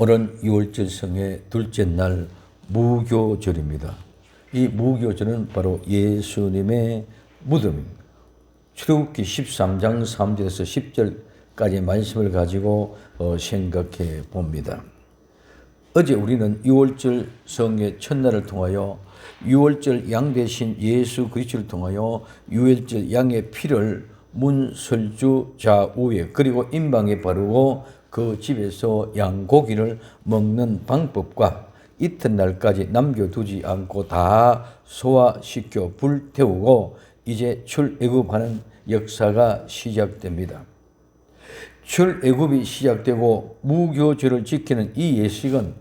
오늘 6월절 성의 둘째 날 무교절입니다. 이 무교절은 바로 예수님의 무덤입니다. 출애굽기 13장 3절에서 10절까지 말씀을 가지고 생각해 봅니다. 어제 우리는 6월절 성의 첫날을 통하여 6월절 양 대신 예수 그리스도를 통하여 6월절 양의 피를 문설주 좌우에 그리고 임방에 바르고 그 집에서 양고기를 먹는 방법과 이튿날까지 남겨두지 않고 다 소화시켜 불태우고 이제 출애굽하는 역사가 시작됩니다. 출애굽이 시작되고 무교절을 지키는 이 예식은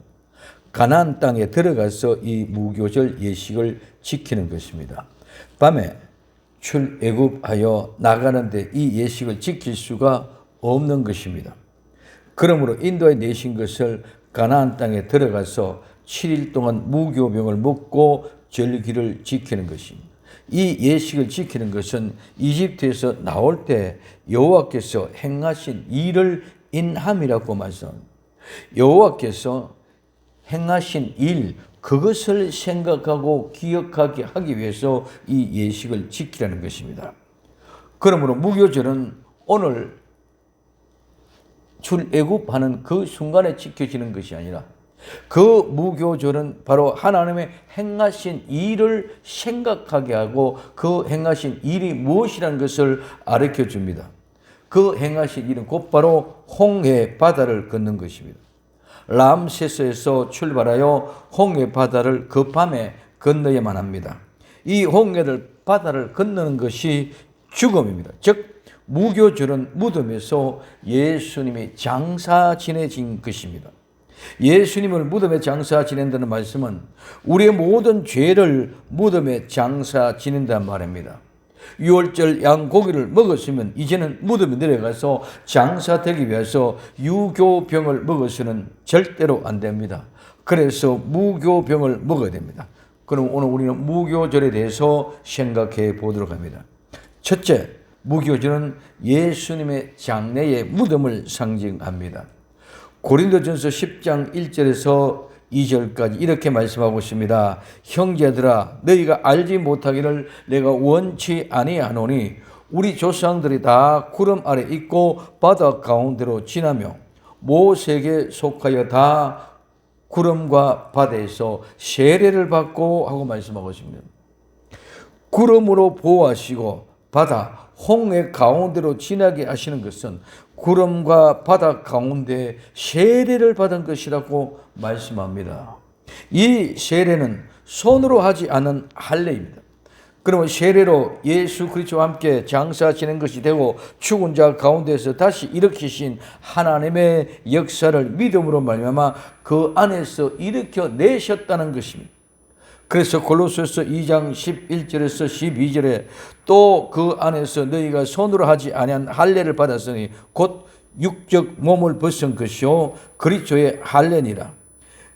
가나안 땅에 들어가서 이 무교절 예식을 지키는 것입니다. 밤에 출애굽하여 나가는데 이 예식을 지킬 수가 없는 것입니다. 그러므로 인도에 내신 것을 가나안 땅에 들어가서 7일 동안 무교병을 먹고 절기를 지키는 것입니다. 이 예식을 지키는 것은 이집트에서 나올 때 여호와께서 행하신 일을 인함이라고 말씀합니다. 여호와께서 행하신 일, 그것을 생각하고 기억하게 하기 위해서 이 예식을 지키라는 것입니다. 그러므로 무교절은 오늘 출애굽하는 그 순간에 지켜지는 것이 아니라 그 무교절은 바로 하나님의 행하신 일을 생각하게 하고 그 행하신 일이 무엇이라는 것을 가르쳐 줍니다. 그 행하신 일은 곧바로 홍해 바다를 걷는 것입니다. 람세스에서 출발하여 홍해 바다를 그 밤에 건너야만 합니다. 이 홍해를 바다를 건너는 것이 죽음입니다. 즉 무교절은 무덤에서 예수님이 장사 지내진 것입니다. 예수님을 무덤에 장사 지낸다는 말씀은 우리의 모든 죄를 무덤에 장사 지낸다는 말입니다. 6월절 양고기를 먹었으면 이제는 무덤에 내려가서 장사되기 위해서 유교병을 먹어서는 절대로 안 됩니다. 그래서 무교병을 먹어야 됩니다. 그럼 오늘 우리는 무교절에 대해서 생각해 보도록 합니다. 첫째, 무교절은 예수님의 장래의 무덤을 상징합니다. 고린도전서 10장 1절에서 2절까지 이렇게 말씀하고 있습니다. 형제들아, 너희가 알지 못하기를 내가 원치 아니하노니 우리 조상들이 다 구름 아래 있고 바다 가운데로 지나며 모세에게 속하여 다 구름과 바다에서 세례를 받고 하고 말씀하고 있습니다. 구름으로 보호하시고 바다 홍해 가운데로 지나게 하시는 것은 구름과 바다 가운데 세례를 받은 것이라고 말씀합니다. 이 세례는 손으로 하지 않은 할례입니다. 그러면 세례로 예수 그리스도와 함께 장사 지낸 것이 되고 죽은 자 가운데서 다시 일으키신 하나님의 역사를 믿음으로 말미암아 그 안에서 일으켜 내셨다는 것입니다. 그래서 골로새서 2장 11절에서 12절에 또 그 안에서 너희가 손으로 하지 아니한 할례를 받았으니 곧 육적 몸을 벗은 것이요 그리스도의 할례니라.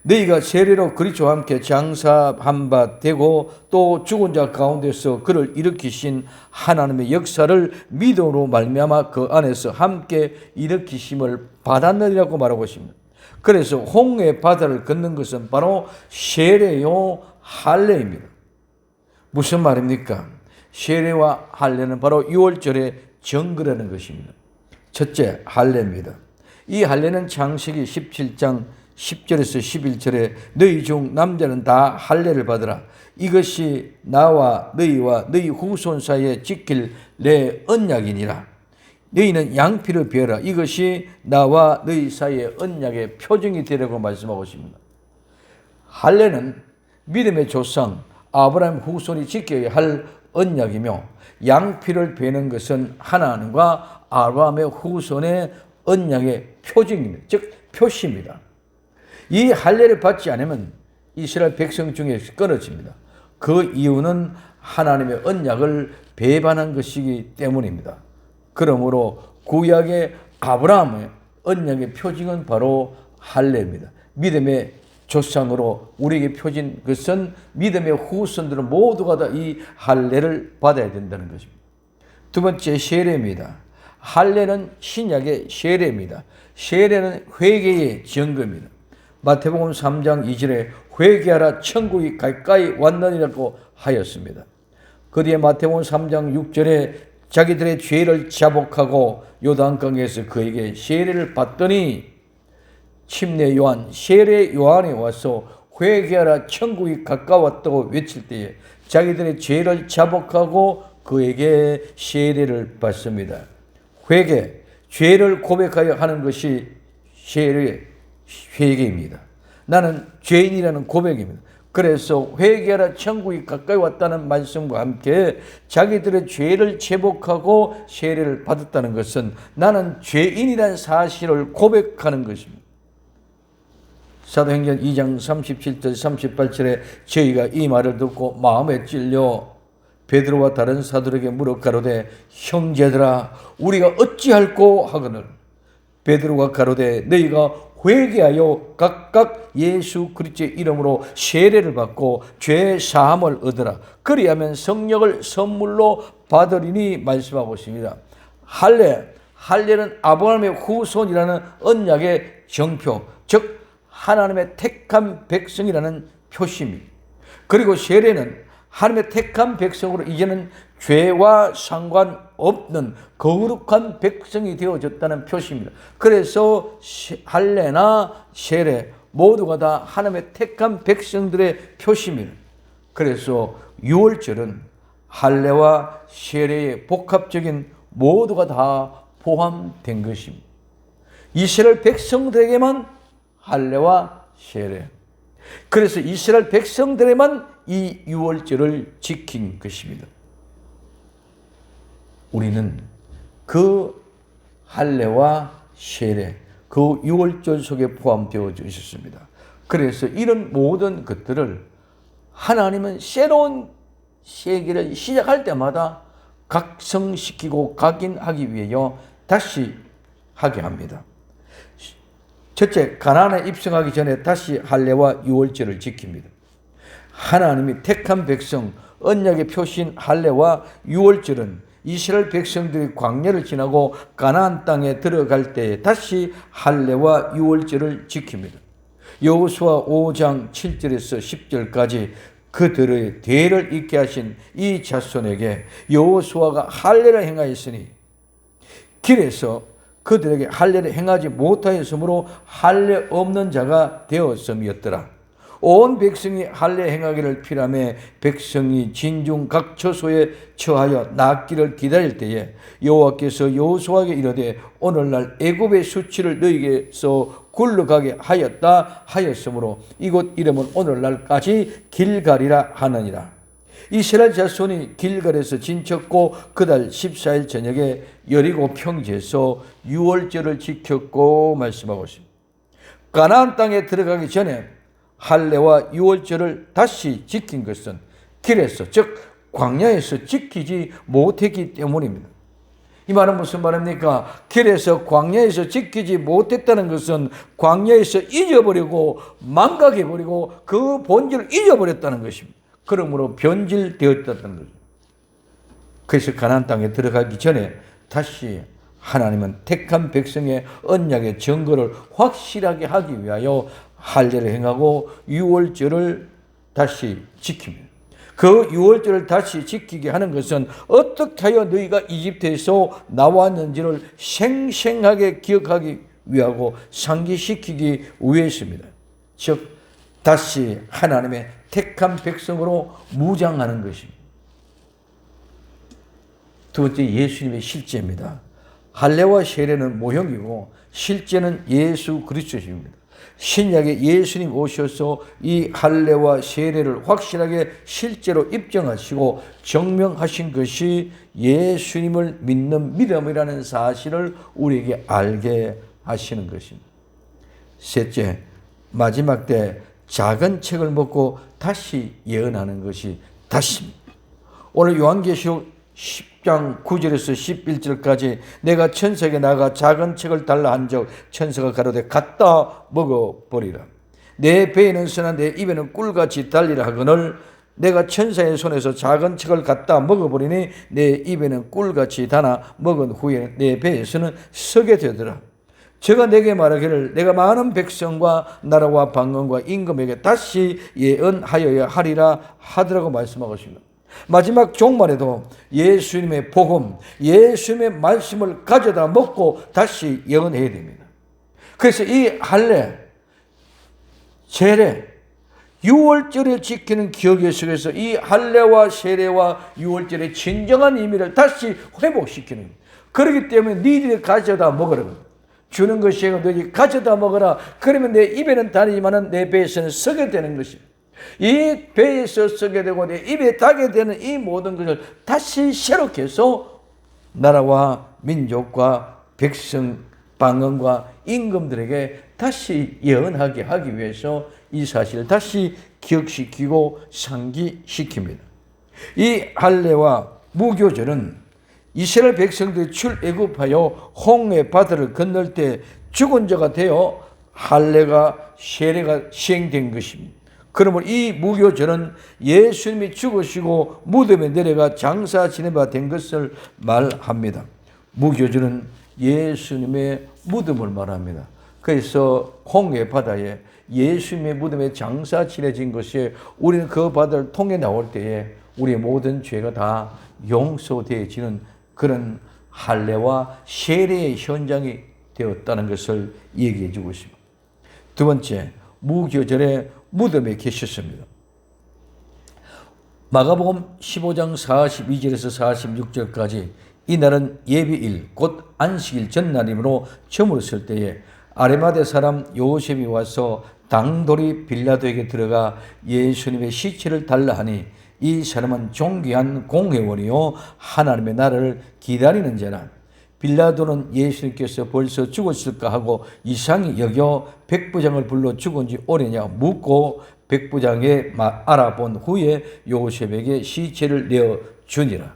너희가 세례로 그리스도와 함께 장사한 바 되고 또 죽은 자 가운데서 그를 일으키신 하나님의 역사를 믿음으로 말미암아 그 안에서 함께 일으키심을 받았느니라고 말하고 있습니다. 그래서 홍해 바다를 걷는 것은 바로 세례요 할례입니다. 무슨 말입니까? 세례와 할례는 바로 6월절의 정거라는 것입니다. 첫째, 할례입니다. 이 할례는 창세기 17장 10절에서 11절에 너희 중 남자는 다 할례를 받으라. 이것이 나와 너희와 너희 후손 사이에 지킬 내 언약이니라. 너희는 양피를 베어라. 이것이 나와 너희 사이의 언약의 표징이 되라고 말씀하고 있습니다. 할례는 믿음의 조상 아브라함 후손이 지켜야 할 언약이며 양피를 베는 것은 하나님과 아브라함의 후손의 언약의 표징입니다. 즉 표시입니다. 이 할례를 받지 않으면 이스라엘 백성 중에 끊어집니다. 그 이유는 하나님의 언약을 배반한 것이기 때문입니다. 그러므로 구약의 아브라함의 언약의 표징은 바로 할례입니다. 믿음의 조상으로 우리에게 표진 것은 믿음의 후손들은 모두가 다 이 할례를 받아야 된다는 것입니다. 두 번째, 세례입니다. 할례는 신약의 세례입니다. 세례는 회개의 증거입니다. 마태복음 3장 2절에 회개하라 천국이 가까이 왔느니라고 하였습니다. 그 뒤에 마태복음 3장 6절에 자기들의 죄를 자복하고 요단강에서 그에게 세례를 받더니 침례 요한, 세례 요한이 와서 회개하라 천국이 가까웠다고 외칠 때에 자기들의 죄를 자복하고 그에게 세례를 받습니다. 회개, 죄를 고백하여 하는 것이 회개입니다. 나는 죄인이라는 고백입니다. 그래서 회개하라 천국이 가까이 왔다는 말씀과 함께 자기들의 죄를 제복하고 세례를 받았다는 것은 나는 죄인이라는 사실을 고백하는 것입니다. 사도행전 2장 37절 38절에 저희가 이 말을 듣고 마음에 찔려 베드로와 다른 사도에게 물어 가로되 형제들아 우리가 어찌할꼬 하거늘 베드로가 가로되 너희가 회개하여 각각 예수 그리스도의 이름으로 세례를 받고 죄 사함을 얻으라. 그리하면 성령을 선물로 받으리니 말씀하고 있습니다. 할례는 아브라함의 후손이라는 언약의 정표, 즉 하나님의 택한 백성이라는 표시입니다. 그리고 세례는 하나님의 택한 백성으로 이제는 죄와 상관없는 거룩한 백성이 되어졌다는 표시입니다. 그래서 할례나 세례 모두가 다 하나님의 택한 백성들의 표시입니다. 그래서 유월절은 할례와 세례의 복합적인 모두가 다 포함된 것입니다. 이스라엘 백성들에게만 할례와 세례, 그래서 이스라엘 백성들에만 이 유월절을 지킨 것입니다. 우리는 그 할례와 세례, 그 유월절 속에 포함되어 있었습니다. 그래서 이런 모든 것들을 하나님은 새로운 세계를 시작할 때마다 각성시키고 각인하기 위하여 다시 하게 합니다. 첫째, 가나안에 입성하기 전에 다시 할례와 유월절을 지킵니다. 하나님이 택한 백성, 언약의 표시인 할례와 유월절은 이스라엘 백성들이 광야를 지나고 가나안 땅에 들어갈 때 다시 할례와 유월절을 지킵니다. 여호수아 5장 7절에서 10절까지 그들의 대를 잇게 하신 이 자손에게 여호수아가 할례를 행하였으니 길에서 그들에게 할례를 행하지 못하였으므로 할례 없는 자가 되었음이었더라. 온 백성이 할례 행하기를 피라매 백성이 진중 각 처소에 처하여 낫기를 기다릴 때에 여호와께서 여호수아에게 이르되 오늘날 애굽의 수치를 너희에게서 굴러가게 하였다 하였으므로 이곳 이름은 오늘날까지 길갈이라 하느니라. 이스라엘 자손이 길갈에서 진쳤고 그달 14일 저녁에 여리고 평지에서 유월절을 지켰고 말씀하고 있습니다. 가나안 땅에 들어가기 전에 할례와 유월절을 다시 지킨 것은 길에서, 즉 광야에서 지키지 못했기 때문입니다. 이 말은 무슨 말입니까? 길에서 광야에서 지키지 못했다는 것은 광야에서 잊어버리고 망각해버리고 그 본질을 잊어버렸다는 것입니다. 그러므로 변질되었다는 것입니다. 그래서 가나안 땅에 들어가기 전에 다시 하나님은 택한 백성의 언약의 증거를 확실하게 하기 위하여 할례를 행하고 유월절을 다시 지킵니다. 그 유월절을 다시 지키게 하는 것은 어떻게 하여 너희가 이집트에서 나왔는지를 생생하게 기억하기 위하고 상기시키기 위해서입니다. 즉 다시 하나님의 택한 백성으로 무장하는 것입니다. 두 번째, 예수님의 실제입니다. 할례와 세례는 모형이고 실제는 예수 그리스도십니다. 신약에 예수님 오셔서 이 할례와 세례를 확실하게 실제로 입증하시고 증명하신 것이 예수님을 믿는 믿음이라는 사실을 우리에게 알게 하시는 것입니다. 셋째, 마지막 때 작은 책을 먹고 다시 예언하는 것이 다시입니다. 오늘 요한계시록 10장 9절에서 11절까지 내가 천사에게 나가 작은 책을 달라 한즉 천사가 가로되 갖다 먹어버리라. 내 배에는 선한 내 입에는 꿀같이 달리라 하거늘 내가 천사의 손에서 작은 책을 갖다 먹어버리니 내 입에는 꿀같이 달아 먹은 후에 내 배에서는 서게 되더라. 저가 내게 말하기를 내가 많은 백성과 나라와 방언과 임금에게 다시 예언하여야 하리라 하더라고 말씀하고 있습니다. 마지막 종말에도 예수님의 복음, 예수님의 말씀을 가져다 먹고 다시 예언해야 됩니다. 그래서 이 할례, 세례, 유월절을 지키는 기억의 속에서 이 할례와 세례와 유월절의 진정한 의미를 다시 회복시키는, 그렇기 때문에 니들이 가져다 먹으라. 주는 것이 너희 가져다 먹어라. 그러면 내 입에는 다니지만 내 배에서는 썩게 되는 것입니다. 이 배에서 썩게 되고 내 입에 닿게 되는 이 모든 것을 다시 새롭게 해서 나라와 민족과 백성, 방언과 임금들에게 다시 예언하게 하기 위해서 이 사실을 다시 기억시키고 상기시킵니다. 이 할례와 무교절은 이스라엘 백성들이 출애굽하여 홍해 바다를 건널 때 죽은 자가 되어 할례가 세례가 시행된 것입니다. 그러므로 이 무교절은 예수님이 죽으시고 무덤에 내려가 장사 지내바 된 것을 말합니다. 무교절은 예수님의 무덤을 말합니다. 그래서 홍해 바다에 예수님의 무덤에 장사 지내진 것이 우리는 그 바다를 통해 나올 때에 우리의 모든 죄가 다 용서되어지는 그런 할례와 세례의 현장이 되었다는 것을 얘기해 주고 있습니다. 두 번째, 무교절에 무덤에 계셨습니다. 마가복음 15장 42절에서 46절까지 이날은 예비일 곧 안식일 전날이므로 저물었을 때에 아리마대 사람 요셉이 와서 당돌이 빌라도에게 들어가 예수님의 시체를 달라 하니 이 사람은 존귀한 공회원이요 하나님의 나라를 기다리는 자라. 빌라도는 예수님께서 벌써 죽었을까 하고 이상히 여겨 백부장을 불러 죽은 지 오래냐 묻고 백부장에 알아본 후에 요셉에게 시체를 내어주니라.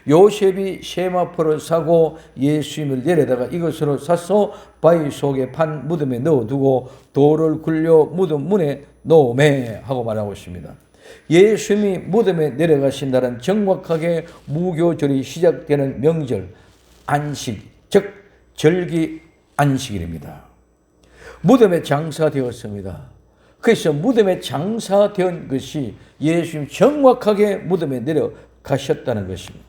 요셉이 세마포를 사고 예수님을 내려다가 이것으로 사서 바위 속에 판 무덤에 넣어두고 돌을 굴려 무덤 문에 놓으매 하고 말하고 있습니다. 예수님이 무덤에 내려가신 날은 정확하게 무교절이 시작되는 명절 안식, 즉 절기 안식일입니다. 무덤에 장사되었습니다. 그래서 무덤에 장사된 것이 예수님 정확하게 무덤에 내려가셨다는 것입니다.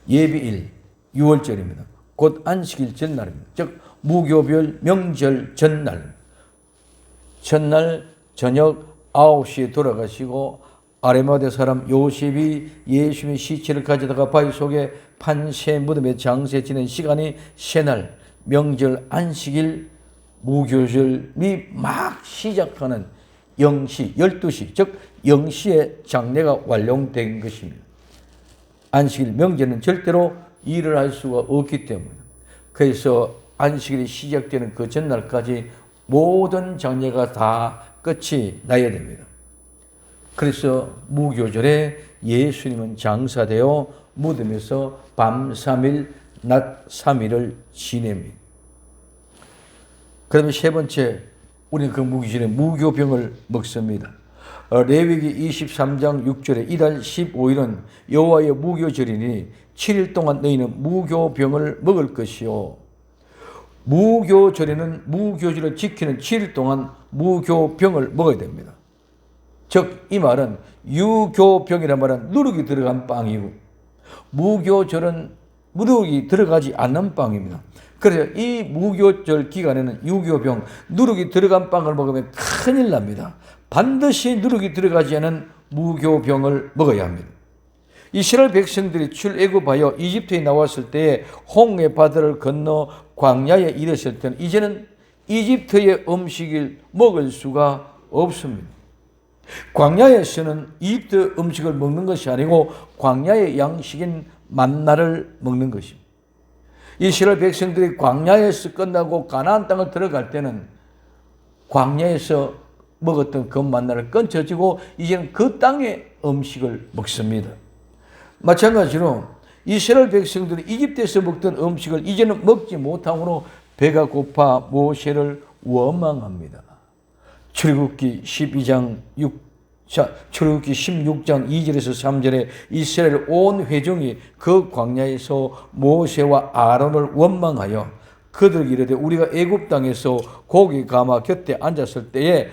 예비일, 유월절입니다. 곧 안식일 전날입니다. 즉 무교별 명절 전날, 전날 저녁 9시에 돌아가시고 아리마대 사람 요셉이 예수님의 시체를 가져다가 바위 속에 판 새 무덤에 장세 지낸 시간이 새날 명절 안식일 무교절이 막 시작하는 0시, 12시, 즉 0시에 장례가 완료된 것입니다. 안식일 명절은 절대로 일을 할 수가 없기 때문에 그래서 안식일이 시작되는 그 전날까지 모든 장례가 다 끝이 나야 됩니다. 그래서 무교절에 예수님은 장사되어 무덤에서 밤 3일, 낮 3일을 지냅니다. 그러면 세 번째, 우리는 그 무교절에 무교병을 먹습니다. 레위기 23장 6절에 이달 15일은 여호와의 무교절이니 7일 동안 너희는 무교병을 먹을 것이요. 무교절에는 무교절을 지키는 7일 동안 무교병을 먹어야 됩니다. 즉 이 말은 유교병이란 말은 누룩이 들어간 빵이고 무교절은 누룩이 들어가지 않는 빵입니다. 그래서 이 무교절 기간에는 유교병, 누룩이 들어간 빵을 먹으면 큰일 납니다. 반드시 누룩이 들어가지 않은 무교병을 먹어야 합니다. 이스라엘 백성들이 출애굽하여 이집트에 나왔을 때에 홍해 바다를 건너 광야에 이르렀을 때는 이제는 이집트의 음식을 먹을 수가 없습니다. 광야에서는 이집트 음식을 먹는 것이 아니고 광야의 양식인 만나를 먹는 것입니다. 이스라엘 백성들이 광야에서 끝나고 가나안 땅을 들어갈 때는 광야에서 먹었던 그 만나를 끊쳐지고 이제는 그 땅의 음식을 먹습니다. 마찬가지로 이스라엘 백성들이 이집트에서 먹던 음식을 이제는 먹지 못함으로 배가 고파 모세를 원망합니다. 출애굽기 16장 2절에서 3절에 이스라엘 온 회중이 그 광야에서 모세와 아론을 원망하여 그들에게 이르되 우리가 애굽 땅에서 고기 가마 곁에 앉았을 때에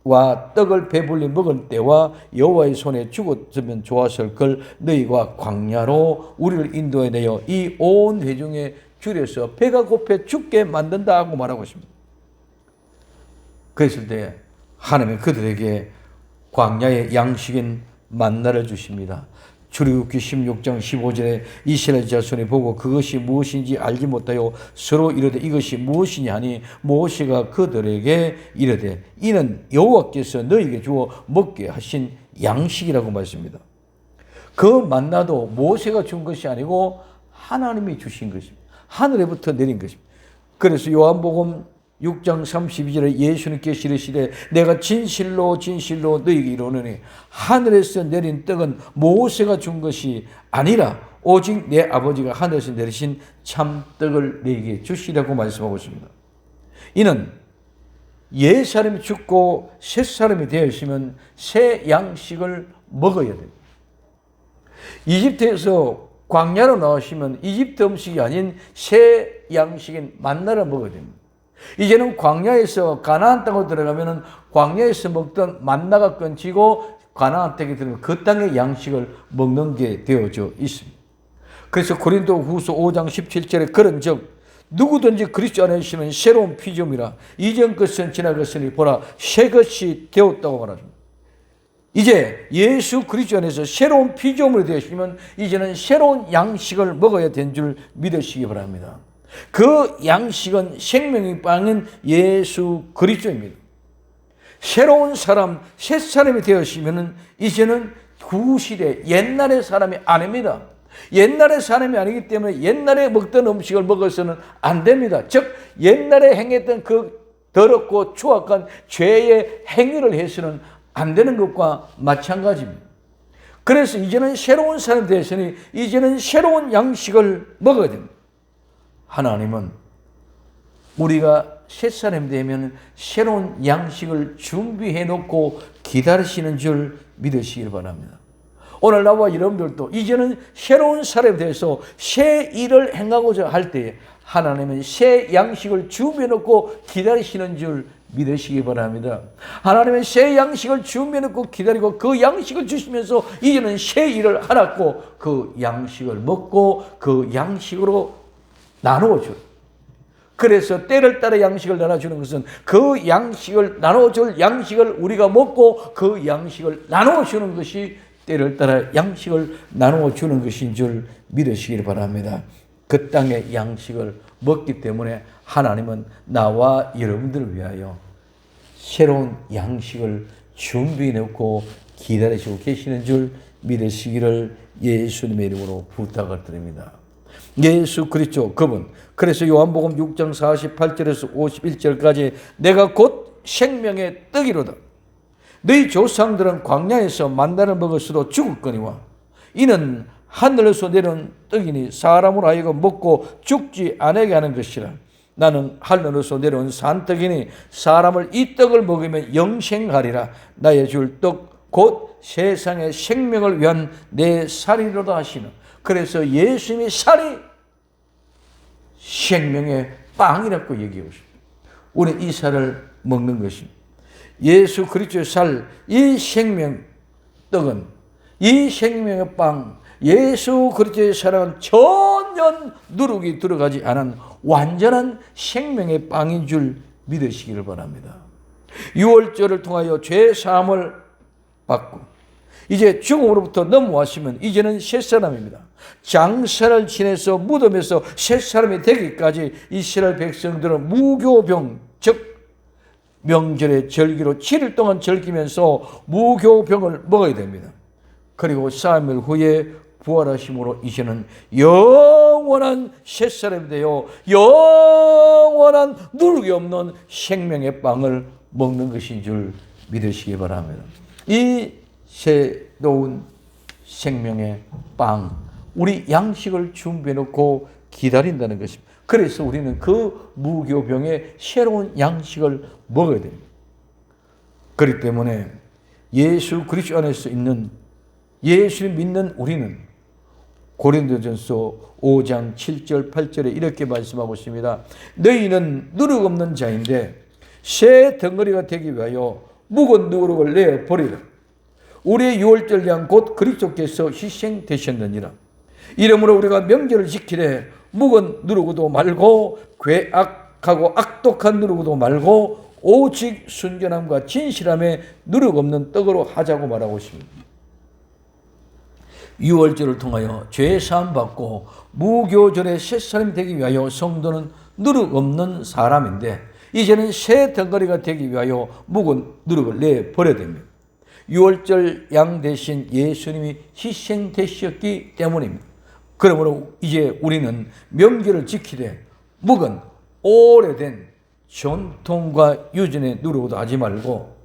와 떡을 배불리 먹을 때와 여호와의 손에 죽었으면 좋았을 걸 너희가 광야로 우리를 인도해 내어 이 온 회중에 줄여서 배가 고파 죽게 만든다 하고 말하고 있습니다. 그랬을 때 하나님은 그들에게 광야의 양식인 만나를 주십니다. 출애굽기 16장 15절에 이스라엘 자손이 보고 그것이 무엇인지 알지 못하여 서로 이르되 이것이 무엇이냐 하니 모세가 그들에게 이르되 이는 여호와께서 너희에게 주어 먹게 하신 양식이라고 말씀합니다. 그 만나도 모세가 준 것이 아니고 하나님이 주신 것입니다. 하늘에부터 내린 것입니다. 그래서 요한복음 6장 32절에 예수님께서 이르시되 내가 진실로 진실로 너희에게 이르노니 하늘에서 내린 떡은 모세가 준 것이 아니라 오직 내 아버지가 하늘에서 내리신 참떡을 너희에게 주시라고 말씀하고 있습니다. 이는 옛 사람이 죽고 새 사람이 되었으면 새 양식을 먹어야 됩니다. 이집트에서 광야로 나오시면 이집트 음식이 아닌 새 양식인 만나를 먹어야 됩니다. 이제는 광야에서 가나안 땅으로 들어가면은 광야에서 먹던 만나가 끊기고 가나안 땅에 들어가면 그 땅의 양식을 먹는 게 되어져 있습니다. 그래서 고린도후서 5장 17절에 그런즉 누구든지 그리스도 안에 있으면 새로운 피조물이라 이전 것은 지나갔으니 보라 새 것이 되었다고 말합니다. 이제 예수 그리스도 안에서 새로운 피조물이 되시면 이제는 새로운 양식을 먹어야 된 줄 믿으시기 바랍니다. 그 양식은 생명의 빵인 예수 그리스도입니다. 새로운 사람, 새 사람이 되었으면 이제는 구시대 옛날의 사람이 아닙니다. 옛날의 사람이 아니기 때문에 옛날에 먹던 음식을 먹어서는 안 됩니다. 즉 옛날에 행했던 그 더럽고 추악한 죄의 행위를 해서는 안 되는 것과 마찬가지입니다. 그래서 이제는 새로운 사람이 되었으니 이제는 새로운 양식을 먹어야 됩니다. 하나님은 우리가 새 사람이 되면 새로운 양식을 준비해 놓고 기다리시는 줄 믿으시길 바랍니다. 오늘 나와 여러분들도 이제는 새로운 사람이 돼서 새 일을 행하고자 할 때에 하나님은 새 양식을 준비해 놓고 기다리시는 줄 믿으시기 바랍니다. 하나님은 새 양식을 준비해 놓고 기다리고 그 양식을 주시면서 이제는 새 일을 하라고 그 양식을 먹고 그 양식으로 나누어줘요. 그래서 때를 따라 양식을 나눠주는 것은 그 양식을 나눠줄 양식을 우리가 먹고 그 양식을 나누어주는 것이 때를 따라 양식을 나누어주는 것인 줄 믿으시길 바랍니다. 그 땅의 양식을 먹기 때문에 하나님은 나와 여러분들을 위하여 새로운 양식을 준비해 놓고 기다리시고 계시는 줄 믿으시기를 예수님의 이름으로 부탁을 드립니다. 예수 그리스도 그분. 그래서 요한복음 6장 48절에서 51절까지 내가 곧 생명의 떡이로다. 너희 조상들은 광야에서 만나를 먹었어도 죽었거니와 이는 하늘에서 내려온 떡이니 사람으로 하여금 먹고 죽지 않게 하는 것이라. 나는 하늘에서 내려온 산떡이니 사람을 이 떡을 먹으면 영생하리라. 나의 줄 떡 곧 세상의 생명을 위한 내 살이로다 하시는. 그래서 예수님의 살이 생명의 빵이라고 얘기하고 있습니다. 우리는 이 살을 먹는 것입니다. 예수 그리스도의 살, 이 생명 떡은, 이 생명의 빵, 예수 그리스도의 살은 전혀 누룩이 들어가지 않은 완전한 생명의 빵인 줄 믿으시기를 바랍니다. 유월절을 통하여 죄 사함을 받고 이제 죽음으로부터 넘어왔으면 이제는 새 사람입니다. 장사를 지내서 무덤에서 새 사람이 되기까지 이스라엘 백성들은 무교병, 즉 명절의 절기로 7일 동안 즐기면서 무교병을 먹어야 됩니다. 그리고 3일 후에 부활하심으로 이제는 영원한 새 사람이 되어 영원한 누룩이 없는 생명의 빵을 먹는 것인 줄 믿으시기 바랍니다. 이 새로운 생명의 빵, 우리 양식을 준비해 놓고 기다린다는 것입니다. 그래서 우리는 그 무교병의 새로운 양식을 먹어야 됩니다. 그렇기 때문에 예수 그리스도 안에서 있는 예수를 믿는 우리는 고린도전서 5장 7절 8절에 이렇게 말씀하고 있습니다. 너희는 누룩 없는 자인데 새 덩어리가 되기 위하여 묵은 누룩을 내어 버리라. 우리의 유월절 양 곧 그리스도께서 희생되셨느니라. 이러므로 우리가 명절을 지키되 묵은 누룩도 말고 괴악하고 악독한 누룩도 말고 오직 순전함과 진실함에 누룩 없는 떡으로 하자고 말하고 있습니다. 유월절을 통하여 죄 사함 받고 무교절의 새사람이 되기 위하여 성도는 누룩 없는 사람인데 이제는 새 덩어리가 되기 위하여 묵은 누룩을 내버려야 됩니다. 유월절 양 대신 예수님이 희생되셨기 때문입니다. 그러므로 이제 우리는 명절을 지키되 묵은 오래된 전통과 유전의 누룩도 하지 말고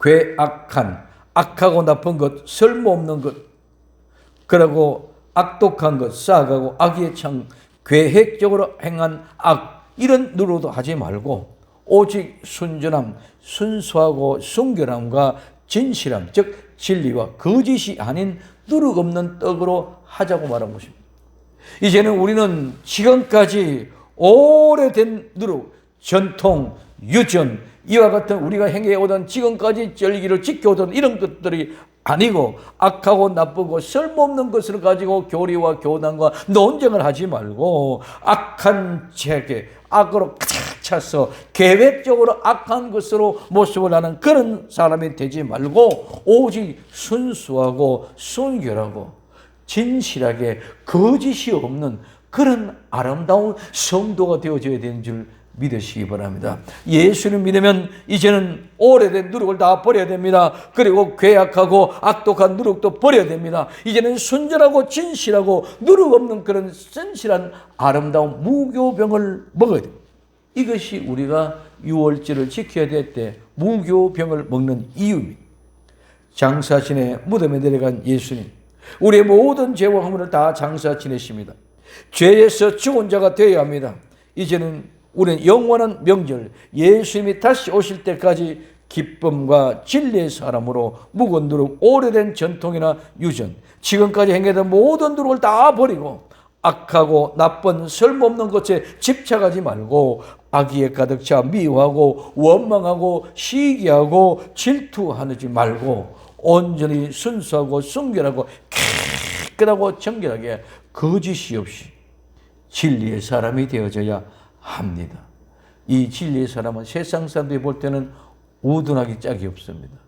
괴악한 악하고 나쁜 것, 쓸모없는 것, 그리고 악독한 것, 쌓아가고 악의 창, 계획적으로 행한 악, 이런 누룩도 하지 말고 오직 순전함, 순수하고 순결함과 진실함, 즉 진리와 거짓이 아닌 누룩 없는 떡으로 하자고 말한 것입니다. 이제는 우리는 지금까지 오래된 누룩, 전통, 유전, 이와 같은 우리가 행해오던 지금까지 절기를 지켜오던 이런 것들이 아니고 악하고 나쁘고 쓸모없는 것을 가지고 교리와 교단과 논쟁을 하지 말고 악한 체계, 악으로 가득 차서 계획적으로 악한 것으로 모습을 하는 그런 사람이 되지 말고 오직 순수하고 순결하고 진실하게 거짓이 없는 그런 아름다운 성도가 되어져야 되는 줄 믿으시기 바랍니다. 예수를 믿으면 이제는 오래된 누룩을 다 버려야 됩니다. 그리고 괴악하고 악독한 누룩도 버려야 됩니다. 이제는 순전하고 진실하고 누룩 없는 그런 진실한 아름다운 무교병을 먹어야 됩니다. 이것이 우리가 유월절을 지켜야 될 때 무교병을 먹는 이유입니다. 장사 지내 무덤에 내려간 예수님, 우리의 모든 죄와 허물을 다 장사 지내십니다. 죄에서 죽은 자가 되어야 합니다. 이제는 우리는 영원한 명절, 예수님이 다시 오실 때까지 기쁨과 진리의 사람으로 묵은 누룩, 오래된 전통이나 유전, 지금까지 행해던 모든 누룩을 다 버리고 악하고 나쁜 쓸모없는 것에 집착하지 말고 악의에 가득 차 미워하고 원망하고 시기하고 질투하지 말고 온전히 순수하고 순결하고 깨끗하고 정결하게 거짓이 없이 진리의 사람이 되어져야 합니다. 이 진리의 사람은 세상 사람들이 볼 때는 우둔하기 짝이 없습니다.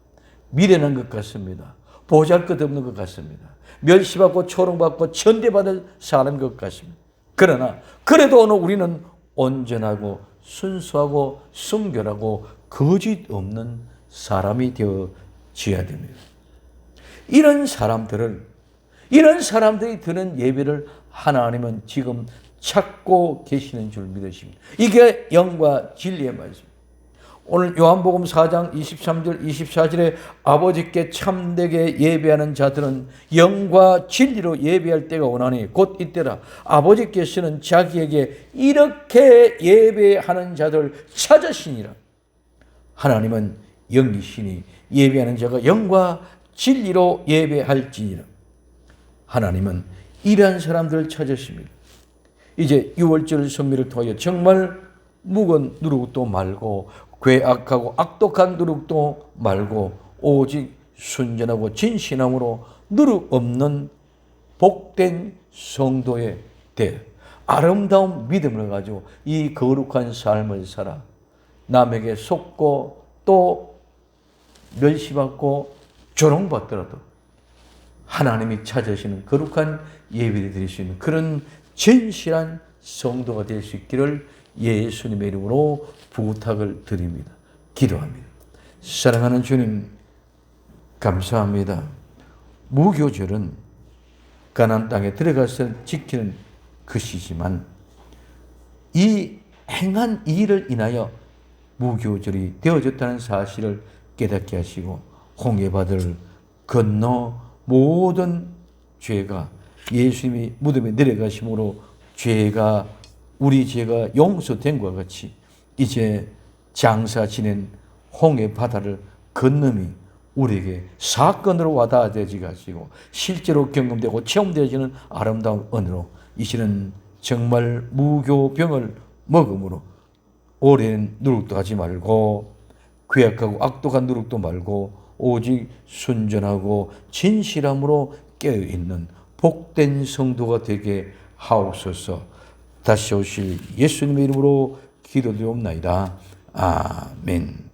미련한 것 같습니다. 보잘것없는 것 같습니다. 멸시받고 초롱받고 천대받을 사람인 것 같습니다. 그러나 그래도 오늘 우리는 온전하고 순수하고 순결하고 거짓 없는 사람이 되어져야 됩니다. 이런 사람들이 드는 예배를 하나님은 지금 찾고 계시는 줄 믿으십니다. 이게 영과 진리의 말씀. 오늘 요한복음 4장 23절 24절에 아버지께 참되게 예배하는 자들은 영과 진리로 예배할 때가 오나니 곧 이때라. 아버지께서는 자기에게 이렇게 예배하는 자들 찾으시니라. 하나님은 영이시니 예배하는 자가 영과 진리로 예배할지니라. 하나님은 이러한 사람들을 찾으십니다. 이제 유월절 성미를 통하여 정말 묵은 누룩도 말고 괴악하고 악독한 누룩도 말고 오직 순전하고 진실함으로 누룩 없는 복된 성도의 대 아름다운 믿음을 가지고 이 거룩한 삶을 살아 남에게 속고 또 멸시받고 조롱받더라도 하나님이 찾으시는 거룩한 예배를 드릴 수 있는 그런 진실한 성도가 될 수 있기를 예수님의 이름으로 부탁을 드립니다. 기도합니다. 사랑하는 주님, 감사합니다. 무교절은 가나안 땅에 들어가서 지키는 것이지만 이 행한 일을 인하여 무교절이 되어졌다는 사실을 깨닫게 하시고 홍해바다를 건너 모든 죄가 예수님이 무덤에 내려가심으로 우리 죄가 용서된 것과 같이 이제 장사 지낸 홍해 바다를 건너미 우리에게 사건으로 와닿아지게 하시고 실제로 경험되고 체험되어지는 아름다운 은혜로 이제는 정말 무교병을 먹음으로 오랜 누룩도 하지 말고 괴악하고 악독한 누룩도 말고 오직 순전하고 진실함으로 깨어있는 복된 성도가 되게 하옵소서. 다시 오실 예수님의 이름으로 기도드리옵나이다. 아멘.